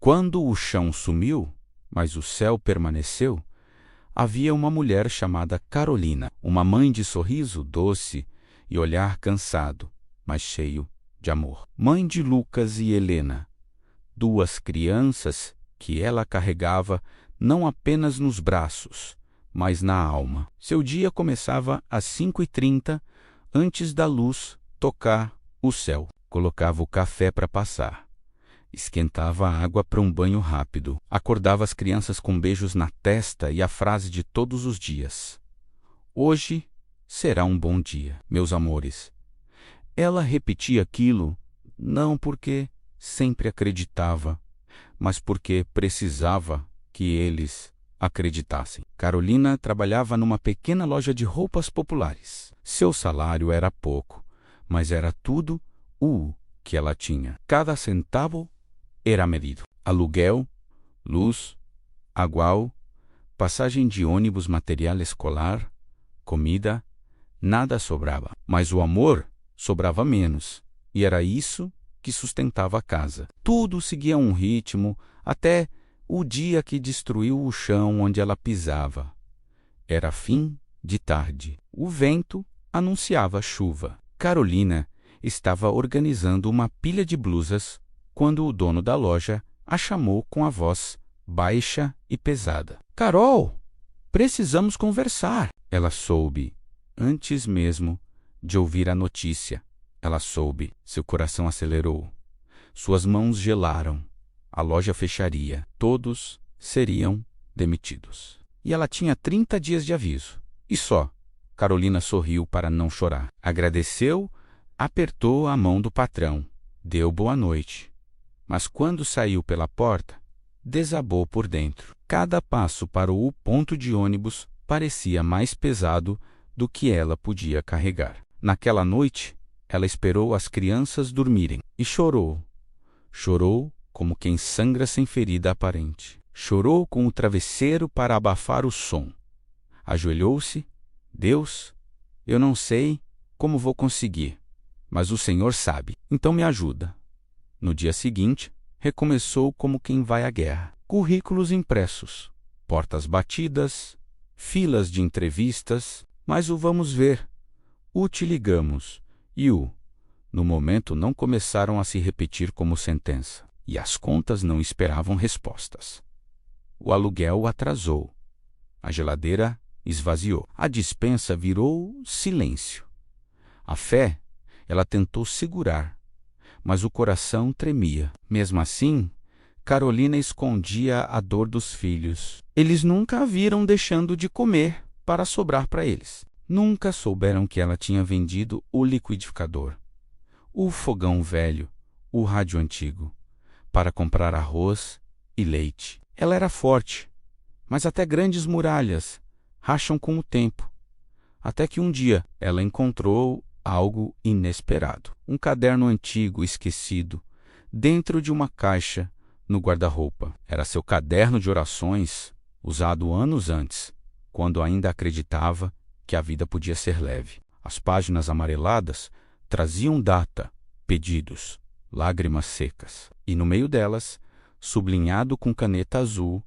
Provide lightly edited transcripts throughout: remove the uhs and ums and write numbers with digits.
Quando o chão sumiu, mas o céu permaneceu, havia uma mulher chamada Carolina, uma mãe de sorriso doce e olhar cansado, mas cheio de amor. Mãe de Lucas e Helena, duas crianças que ela carregava não apenas nos braços, mas na alma. Seu dia começava às 5h30, antes da luz tocar o céu. Colocava o café para passar. Esquentava a água para um banho rápido. Acordava as crianças com beijos na testa e a frase de todos os dias: "Hoje será um bom dia, meus amores." Ela repetia aquilo não porque sempre acreditava, mas porque precisava que eles acreditassem. Carolina trabalhava numa pequena loja de roupas populares. Seu salário era pouco, mas era tudo o que ela tinha. Cada centavo era medido. Aluguel, luz, agual, passagem de ônibus, material escolar, comida, nada sobrava. Mas o amor sobrava menos, e era isso que sustentava a casa. Tudo seguia um ritmo até o dia que destruiu o chão onde ela pisava. Era fim de tarde. O vento anunciava chuva. Carolina estava organizando uma pilha de blusas quando o dono da loja a chamou com a voz baixa e pesada. "Carol, precisamos conversar." Ela soube, antes mesmo de ouvir a notícia. Ela soube. Seu coração acelerou. Suas mãos gelaram. A loja fecharia. Todos seriam demitidos. E ela tinha 30 dias de aviso. E só. Carolina sorriu para não chorar. Agradeceu, apertou a mão do patrão, deu boa noite. Mas quando saiu pela porta, desabou por dentro. Cada passo para o ponto de ônibus parecia mais pesado do que ela podia carregar. Naquela noite, ela esperou as crianças dormirem e chorou. Chorou como quem sangra sem ferida aparente. Chorou com o travesseiro para abafar o som. Ajoelhou-se. "Deus, eu não sei como vou conseguir, mas o Senhor sabe, então me ajuda." No dia seguinte, recomeçou como quem vai à guerra. Currículos impressos, portas batidas, filas de entrevistas, mas o "vamos ver", o "te ligamos" e o "no momento" não começaram a se repetir como sentença. E as contas não esperavam respostas. O aluguel atrasou. A geladeira esvaziou. A despensa virou silêncio. A fé, ela tentou segurar, mas o coração tremia. Mesmo assim, Carolina escondia a dor dos filhos. Eles nunca a viram deixando de comer para sobrar para eles. Nunca souberam que ela tinha vendido o liquidificador, o fogão velho, o rádio antigo, para comprar arroz e leite. Ela era forte, mas até grandes muralhas racham com o tempo. Até que um dia ela encontrou algo inesperado. Um caderno antigo, esquecido, dentro de uma caixa no guarda-roupa. Era seu caderno de orações, usado anos antes, quando ainda acreditava que a vida podia ser leve. As páginas amareladas traziam data, pedidos, lágrimas secas. E no meio delas, sublinhado com caneta azul,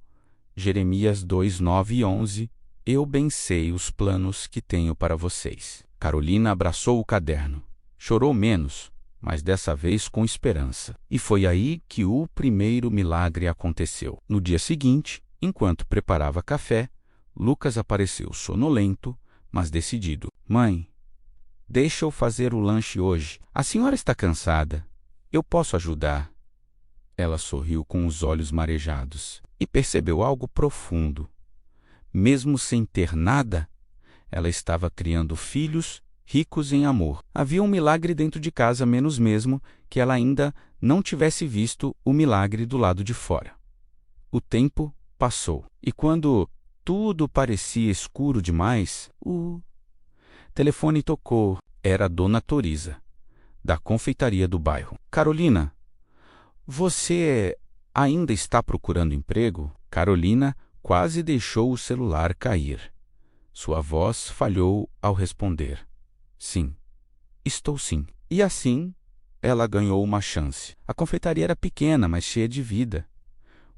Jeremias 2, 9 e 11, "Eu bem sei os planos que tenho para vocês." Carolina abraçou o caderno. Chorou menos, mas dessa vez com esperança. E foi aí que o primeiro milagre aconteceu. No dia seguinte, enquanto preparava café, Lucas apareceu sonolento, mas decidido. "Mãe, deixa eu fazer o lanche hoje. A senhora está cansada. Eu posso ajudar." Ela sorriu com os olhos marejados e percebeu algo profundo. Mesmo sem ter nada, ela estava criando filhos ricos em amor. Havia um milagre dentro de casa, menos mesmo que ela ainda não tivesse visto o milagre do lado de fora. O tempo passou, e quando tudo parecia escuro demais, o telefone tocou. Era a dona Toriza, da confeitaria do bairro. "Carolina, você ainda está procurando emprego?" Carolina quase deixou o celular cair. Sua voz falhou ao responder. "Sim, estou sim." E assim, ela ganhou uma chance. A confeitaria era pequena, mas cheia de vida.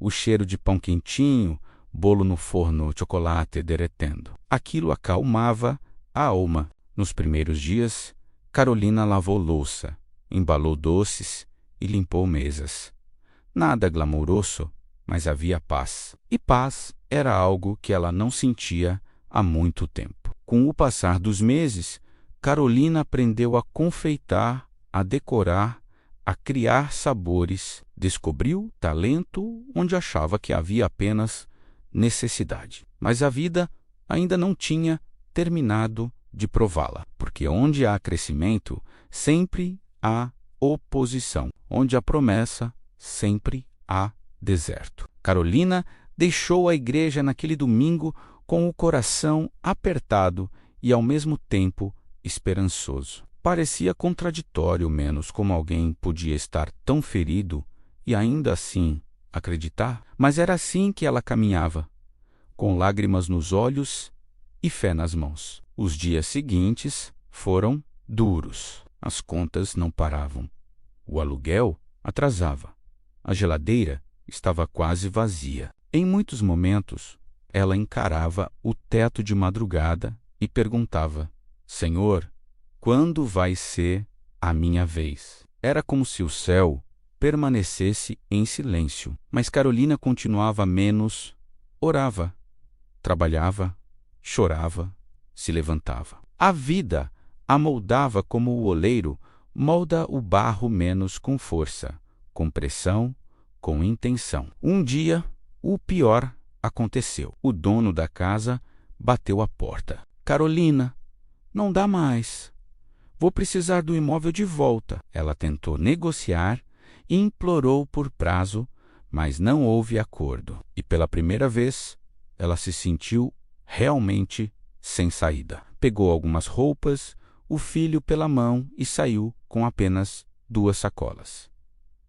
o cheiro de pão quentinho, bolo no forno, chocolate derretendo. Aquilo acalmava a alma. Nos primeiros dias, Carolina lavou louça, embalou doces e limpou mesas. Nada glamouroso, mas havia paz. E paz era algo que ela não sentia há muito tempo. Com o passar dos meses, Carolina aprendeu a confeitar, a decorar, a criar sabores, descobriu talento onde achava que havia apenas necessidade. Mas a vida ainda não tinha terminado de prová-la, porque onde há crescimento, sempre há oposição. Onde há promessa, sempre há deserto. Carolina deixou a igreja naquele domingo com o coração apertado e, ao mesmo tempo, esperançoso. Parecia contraditório, menos como alguém podia estar tão ferido e ainda assim acreditar, mas era assim que ela caminhava, com lágrimas nos olhos e fé nas mãos. Os dias seguintes foram duros. As contas não paravam. O aluguel atrasava. A geladeira estava quase vazia. Em muitos momentos, ela encarava o teto de madrugada e perguntava: Senhor, quando vai ser a minha vez? Era como se o céu permanecesse em silêncio. Mas Carolina continuava menos, orava, trabalhava, chorava, se levantava. A vida a moldava como o oleiro molda o barro, menos com força, com pressão, com intenção. Um dia, o pior aconteceu. O dono da casa bateu à porta. Carolina, não dá mais. Vou precisar do imóvel de volta. Ela tentou negociar e implorou por prazo, mas não houve acordo. E pela primeira vez, ela se sentiu realmente sem saída. Pegou algumas roupas, o filho pela mão e saiu com apenas 2 sacolas.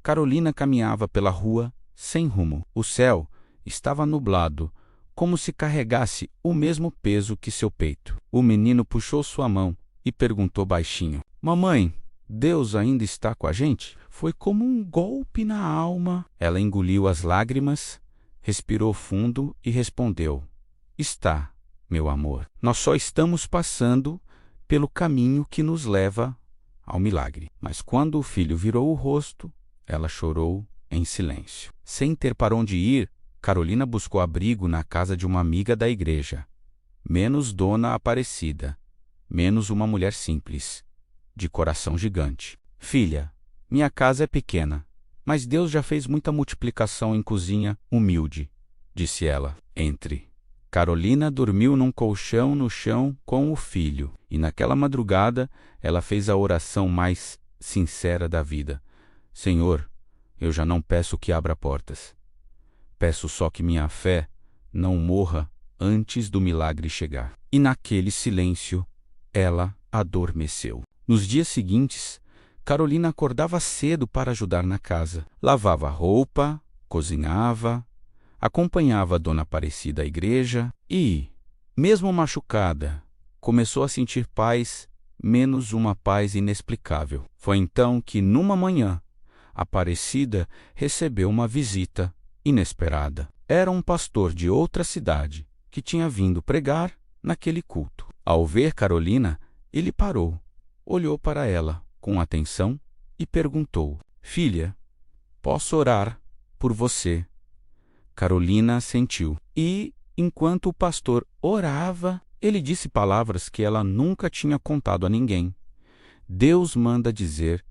Carolina caminhava pela rua sem rumo. O céu estava nublado, como se carregasse o mesmo peso que seu peito. O menino puxou sua mão e perguntou baixinho: Mamãe, Deus ainda está com a gente? Foi como um golpe na alma. Ela engoliu as lágrimas, respirou fundo e respondeu: Está, meu amor. Nós só estamos passando pelo caminho que nos leva ao milagre. Mas quando o filho virou o rosto, ela chorou em silêncio. Sem ter para onde ir, Carolina buscou abrigo na casa de uma amiga da igreja. Menos Dona Aparecida, menos uma mulher simples, de coração gigante. Filha, minha casa é pequena, mas Deus já fez muita multiplicação em cozinha humilde, disse ela. Entre. Carolina dormiu num colchão no chão com o filho, e naquela madrugada ela fez a oração mais sincera da vida. Senhor, eu já não peço que abra portas. Peço só que minha fé não morra antes do milagre chegar. E naquele silêncio, ela adormeceu. Nos dias seguintes, Carolina acordava cedo para ajudar na casa. Lavava roupa, cozinhava, acompanhava a Dona Aparecida à igreja e, mesmo machucada, começou a sentir paz, menos uma paz inexplicável. Foi então que, numa manhã, Aparecida recebeu uma visita inesperada. Era um pastor de outra cidade que tinha vindo pregar naquele culto. Ao ver Carolina, ele parou, olhou para ela com atenção e perguntou: Filha, posso orar por você? Carolina assentiu. E, enquanto o pastor orava, ele disse palavras que ela nunca tinha contado a ninguém. Deus manda dizer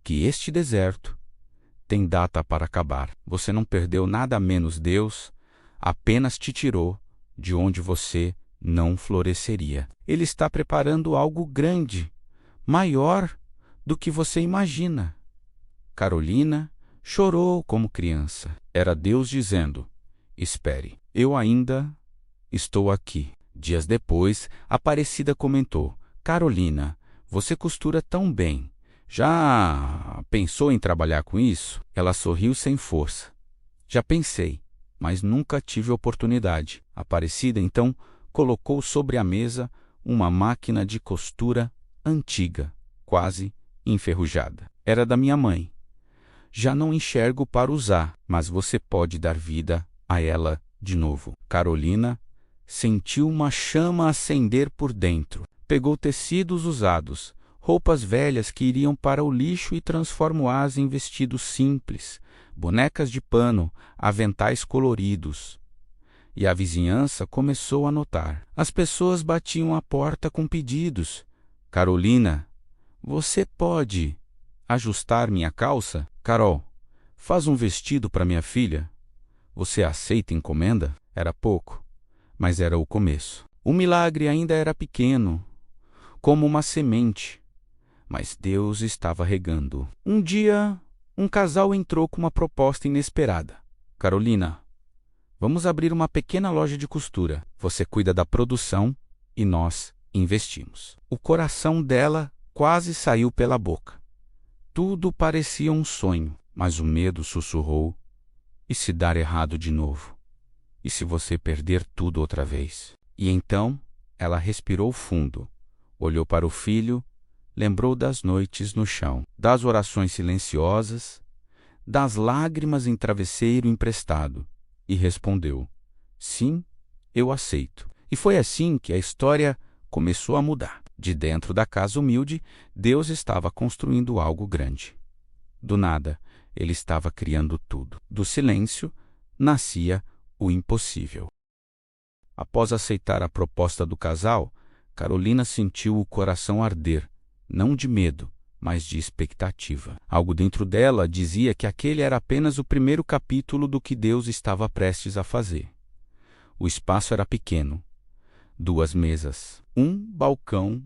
que este deserto tem data para acabar. Você não perdeu nada menos Deus, apenas te tirou de onde você não floresceria. Ele está preparando algo grande, maior do que você imagina. Carolina chorou como criança. Era Deus dizendo: espere, eu ainda estou aqui. Dias depois, Aparecida comentou: Carolina, você costura tão bem. Já pensou em trabalhar com isso? Ela sorriu sem força. Já pensei, mas nunca tive oportunidade. Aparecida, então, colocou sobre a mesa uma máquina de costura antiga, quase enferrujada. Era da minha mãe. já não enxergo para usar, mas você pode dar vida a ela de novo. Carolina sentiu uma chama acender por dentro. Pegou tecidos usados, roupas velhas que iriam para o lixo e transformou-as em vestidos simples, bonecas de pano, aventais coloridos. E a vizinhança começou a notar. As pessoas batiam à porta com pedidos. Carolina, você pode ajustar minha calça? Carol, faz um vestido para minha filha. Você aceita encomenda? Era pouco, mas era o começo. O milagre ainda era pequeno, como uma semente, mas Deus estava regando. Um dia, um casal entrou com uma proposta inesperada. Carolina, vamos abrir uma pequena loja de costura. Você cuida da produção e nós investimos. O coração dela quase saiu pela boca. Tudo parecia um sonho, mas o medo sussurrou: e se dar errado de novo? E se você perder tudo outra vez? E então ela respirou fundo, olhou para o filho, lembrou das noites no chão, das orações silenciosas, das lágrimas em travesseiro emprestado, e respondeu: sim, eu aceito. E foi assim que a história começou a mudar. De dentro da casa humilde, Deus estava construindo algo grande. Do nada, Ele estava criando tudo. Do silêncio, nascia o impossível. Após aceitar a proposta do casal, Carolina sentiu o coração arder, não de medo, mas de expectativa. Algo dentro dela dizia que aquele era apenas o primeiro capítulo do que Deus estava prestes a fazer. O espaço era pequeno. 2 mesas, um balcão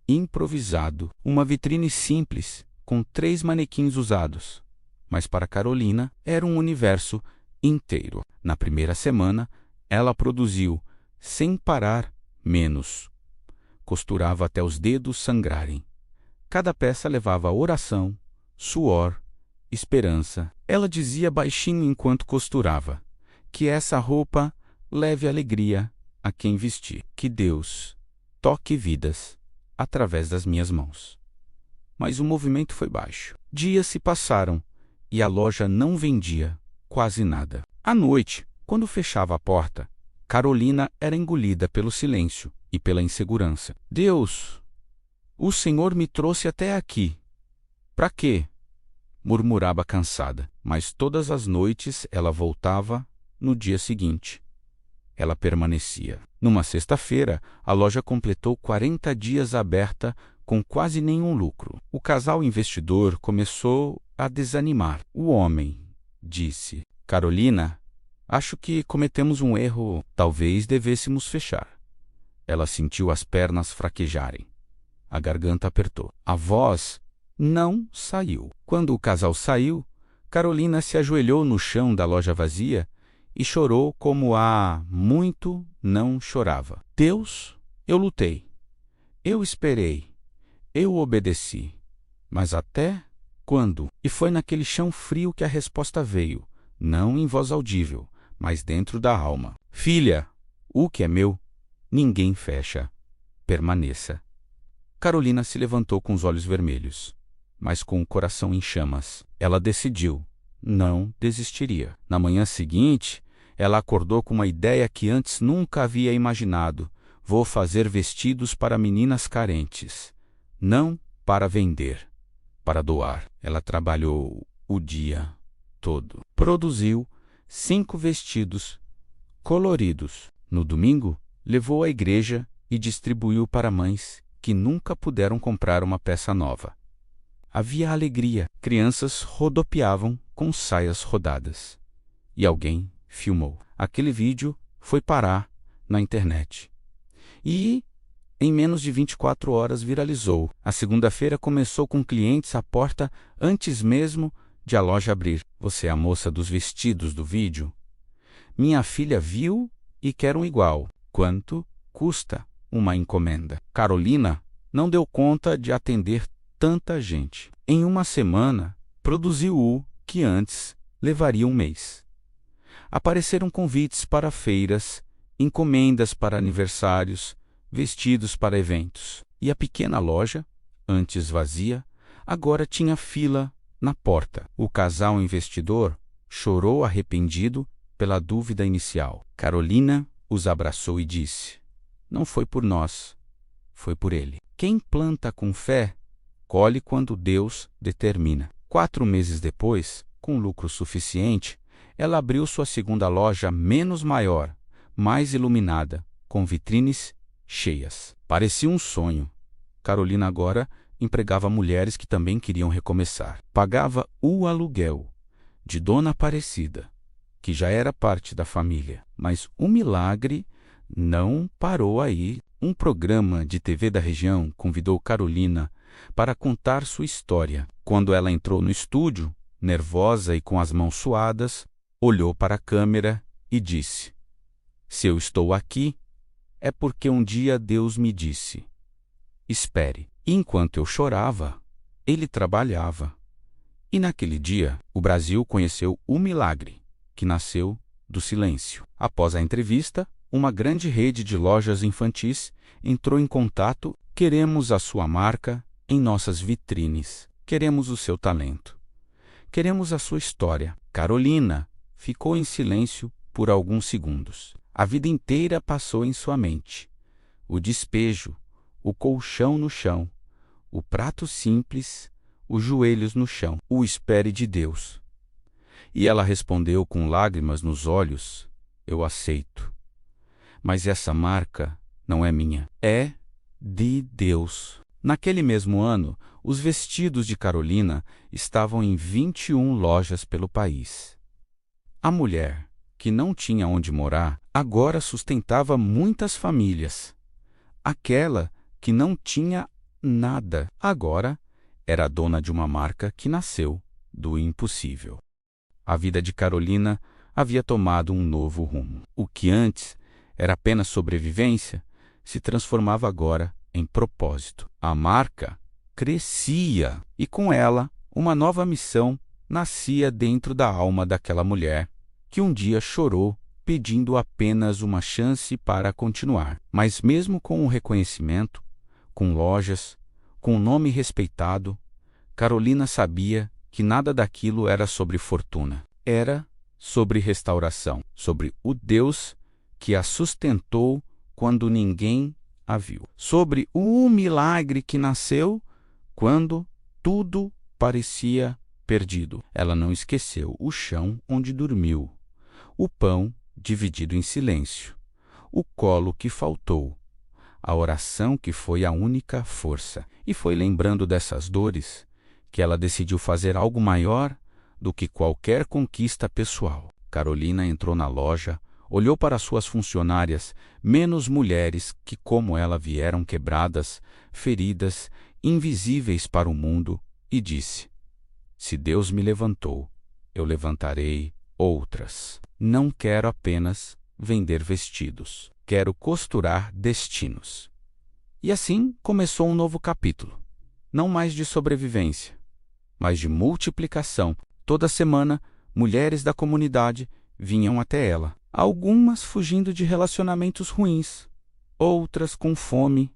improvisado, uma vitrine simples, com 3 manequins usados. Mas para Carolina era um universo inteiro. Na primeira semana, ela produziu, sem parar, menos. Costurava até os dedos sangrarem. Cada peça levava oração, suor, esperança. Ela dizia baixinho enquanto costurava: que essa roupa leve alegria a quem vestir. Que Deus toque vidas através das minhas mãos. Mas o movimento foi baixo. Dias se passaram e a loja não vendia quase nada. À noite, quando fechava a porta, Carolina era engolida pelo silêncio e pela insegurança. Deus, o Senhor me trouxe até aqui. Para quê? Murmurava cansada. Mas todas as noites ela voltava no dia seguinte. Ela permanecia. Numa sexta-feira, a loja completou 40 dias aberta com quase nenhum lucro. O casal investidor começou a desanimar. O homem disse: Carolina, acho que cometemos um erro. Talvez devêssemos fechar. Ela sentiu as pernas fraquejarem. A garganta apertou. A voz não saiu. Quando o casal saiu, Carolina se ajoelhou no chão da loja vazia e chorou como há muito não chorava. Deus, eu lutei. Eu esperei. Eu obedeci. Mas até quando? E foi naquele chão frio que a resposta veio, não em voz audível, mas dentro da alma. Filha, o que é meu, ninguém fecha. Permaneça. Carolina se levantou com os olhos vermelhos, mas com o coração em chamas. Ela decidiu. Não desistiria. Na manhã seguinte, ela acordou com uma ideia que antes nunca havia imaginado. Vou fazer vestidos para meninas carentes. Não para vender, para doar. Ela trabalhou o dia todo. Produziu 5 vestidos coloridos. No domingo, levou à igreja e distribuiu para mães que nunca puderam comprar uma peça nova. Havia alegria. Crianças rodopiavam com saias rodadas. E alguém filmou. Aquele vídeo foi parar na internet. E, em menos de 24 horas, viralizou. A segunda-feira começou com clientes à porta antes mesmo de a loja abrir. Você é a moça dos vestidos do vídeo? Minha filha viu e quer um igual. Quanto custa uma encomenda? Carolina não deu conta de atender tanta gente. Em uma semana, produziu o que antes levaria um mês. Apareceram convites para feiras, encomendas para aniversários, vestidos para eventos. E a pequena loja, antes vazia, agora tinha fila na porta. O casal investidor chorou arrependido pela dúvida inicial. Carolina os abraçou e disse: não foi por nós, foi por ele. Quem planta com fé, colhe quando Deus determina. 4 meses depois, com lucro suficiente, ela abriu sua segunda loja menos maior, mais iluminada, com vitrines cheias. Parecia um sonho. Carolina agora empregava mulheres que também queriam recomeçar. Pagava o aluguel de Dona Aparecida, que já era parte da família. Mas o milagre não parou aí. Um programa de TV da região convidou Carolina para contar sua história. Quando ela entrou no estúdio, nervosa e com as mãos suadas, olhou para a câmera e disse: se eu estou aqui, é porque um dia Deus me disse: espere. E enquanto eu chorava, ele trabalhava. E naquele dia, o Brasil conheceu o milagre, que nasceu do silêncio. Após a entrevista, uma grande rede de lojas infantis entrou em contato. Queremos a sua marca em nossas vitrines. Queremos o seu talento. Queremos a sua história. Carolina ficou em silêncio por alguns segundos. A vida inteira passou em sua mente. O despejo, o colchão no chão, o prato simples, os joelhos no chão. O espere de Deus. E ela respondeu com lágrimas nos olhos: eu aceito. Mas essa marca não é minha, é de Deus. Naquele mesmo ano, os vestidos de Carolina estavam em 21 lojas pelo país. A mulher, que não tinha onde morar, agora sustentava muitas famílias. Aquela que não tinha nada, agora era dona de uma marca que nasceu do impossível. A vida de Carolina havia tomado um novo rumo. O que antes era apenas sobrevivência se transformava agora em propósito. A marca crescia e, com ela, uma nova missão nascia dentro da alma daquela mulher que um dia chorou pedindo apenas uma chance para continuar. Mas mesmo com o reconhecimento, com lojas, com um nome respeitado, Carolina sabia que nada daquilo era sobre fortuna. Era sobre restauração, sobre o Deus que a sustentou quando ninguém a viu, sobre o milagre que nasceu quando tudo parecia perdido. Ela não esqueceu o chão onde dormiu, o pão dividido em silêncio, o colo que faltou, a oração que foi a única força. E foi lembrando dessas dores que ela decidiu fazer algo maior do que qualquer conquista pessoal. Carolina entrou na loja, olhou para suas funcionárias, menos mulheres que, como ela, vieram quebradas, feridas, invisíveis para o mundo, e disse: se Deus me levantou, eu levantarei outras. Não quero apenas vender vestidos, quero costurar destinos. E assim começou um novo capítulo, não mais de sobrevivência, mas de multiplicação. Toda semana, mulheres da comunidade vinham até ela, algumas fugindo de relacionamentos ruins, outras com fome,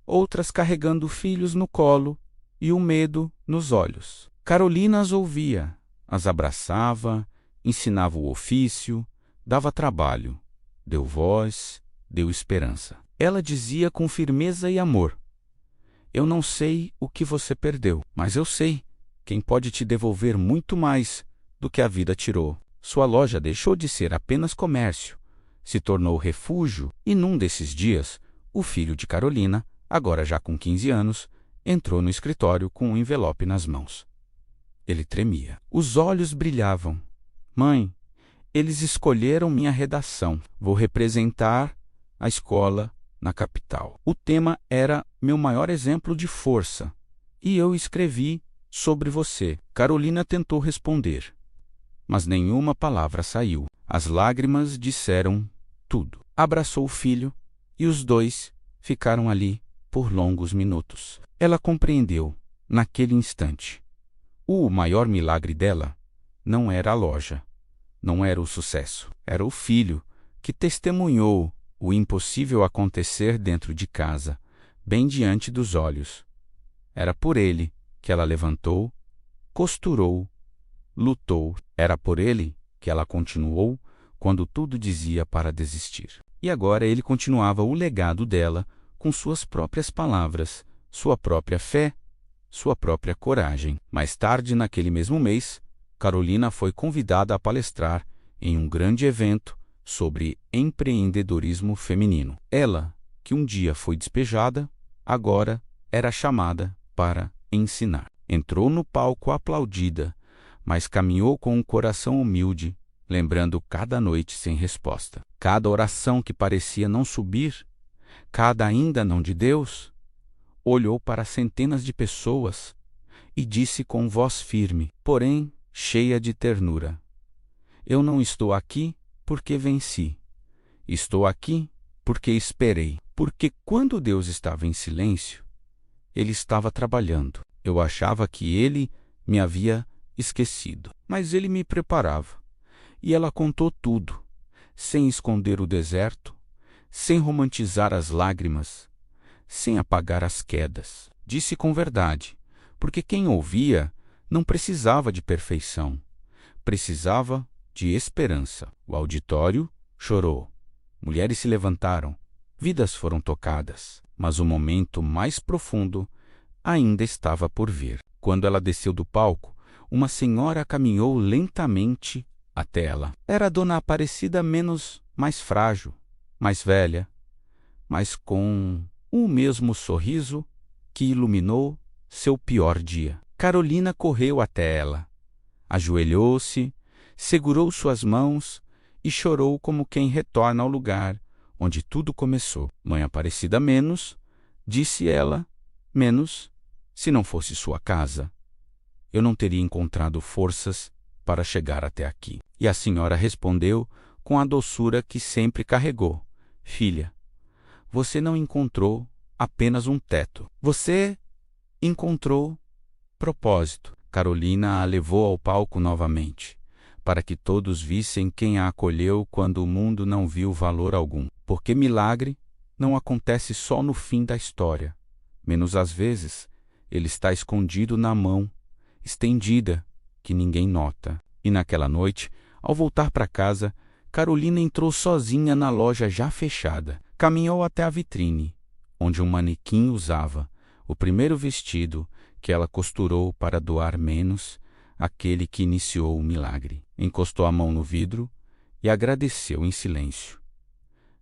outras carregando filhos no colo e o medo nos olhos. Carolina as ouvia, as abraçava, ensinava o ofício, dava trabalho, deu voz, deu esperança. Ela dizia com firmeza e amor: eu não sei o que você perdeu, mas eu sei quem pode te devolver muito mais do que a vida tirou. Sua loja deixou de ser apenas comércio, se tornou refúgio, e num desses dias, o filho de Carolina, agora já com 15 anos, entrou no escritório com um envelope nas mãos. Ele tremia. Os olhos brilhavam. Mãe, eles escolheram minha redação. Vou representar a escola na capital. O tema era meu maior exemplo de força, e eu escrevi sobre você. Carolina tentou responder, mas nenhuma palavra saiu. As lágrimas disseram tudo. Abraçou o filho e os dois ficaram ali por longos minutos. Ela compreendeu, naquele instante, o maior milagre dela não era a loja, não era o sucesso, era o filho que testemunhou o impossível acontecer dentro de casa, bem diante dos olhos. Era por ele que ela levantou costurou, lutou. Era por ele que ela continuou quando tudo dizia para desistir. E agora ele continuava o legado dela com suas próprias palavras, sua própria fé, sua própria coragem. Mais tarde, naquele mesmo mês, Carolina foi convidada a palestrar em um grande evento sobre empreendedorismo feminino. Ela, que um dia foi despejada, agora era chamada para ensinar. Entrou no palco aplaudida, mas caminhou com um coração humilde, lembrando cada noite sem resposta. Cada oração que parecia não subir, cada ainda não de Deus, olhou para centenas de pessoas e disse com voz firme, porém cheia de ternura: eu não estou aqui porque venci. Estou aqui porque esperei. Porque quando Deus estava em silêncio, Ele estava trabalhando. Eu achava que Ele me havia esquecido, mas Ele me preparava. E ela contou tudo, sem esconder o deserto, sem romantizar as lágrimas, sem apagar as quedas. Disse com verdade, porque quem ouvia não precisava de perfeição, precisava de esperança. O auditório chorou, mulheres se levantaram, vidas foram tocadas, mas o momento mais profundo ainda estava por vir. Quando ela desceu do palco, uma senhora caminhou lentamente até ela. Era a Dona Aparecida mais frágil, mais velha, mas com o mesmo sorriso que iluminou seu pior dia. Carolina correu até ela, ajoelhou-se, segurou suas mãos e chorou como quem retorna ao lugar onde tudo começou. Mãe Aparecida, disse ela, se não fosse sua casa, eu não teria encontrado forças para chegar até aqui. E a senhora respondeu com a doçura que sempre carregou: filha, você não encontrou apenas um teto. Você encontrou propósito. Carolina a levou ao palco novamente, para que todos vissem quem a acolheu quando o mundo não viu valor algum. Porque milagre não acontece só no fim da história. Menos às vezes, ele está escondido na mão, estendida, que ninguém nota. E naquela noite, ao voltar para casa, Carolina entrou sozinha na loja já fechada. Caminhou até a vitrine, onde um manequim usava o primeiro vestido que ela costurou para doar menos àquele que iniciou o milagre. Encostou a mão no vidro e agradeceu em silêncio.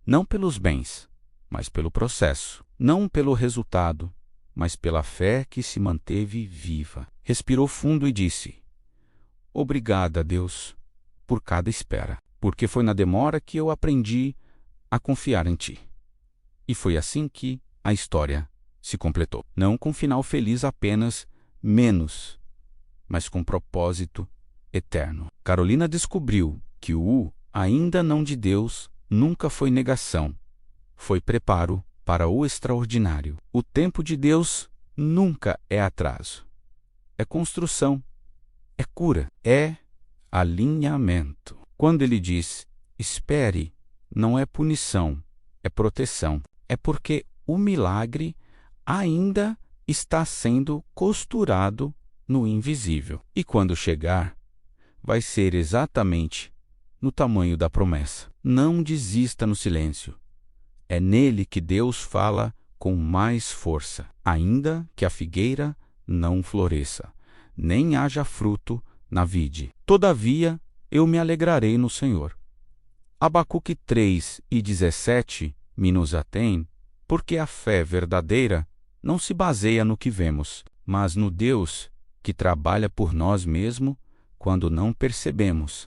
Não pelos bens, mas pelo processo. Não pelo resultado, mas pela fé que se manteve viva. Respirou fundo e disse: obrigada, Deus, por cada espera, porque foi na demora que eu aprendi a confiar em Ti. E foi assim que a história se completou. Não com final feliz apenas, mas com propósito eterno. Carolina descobriu que o ainda não de Deus nunca foi negação, foi preparo para o extraordinário. O tempo de Deus nunca é atraso. É construção, é cura, é alinhamento. Quando ele diz espere, não é punição, é proteção. É porque o milagre ainda está sendo costurado no invisível. E quando chegar, vai ser exatamente no tamanho da promessa. Não desista no silêncio. É nele que Deus fala com mais força. Ainda que a figueira não floresça, nem haja fruto na vide. Todavia, eu me alegrarei no Senhor. Abacuque 3:17 nos atém, porque a fé verdadeira não se baseia no que vemos, mas no Deus que trabalha por nós mesmos quando não percebemos.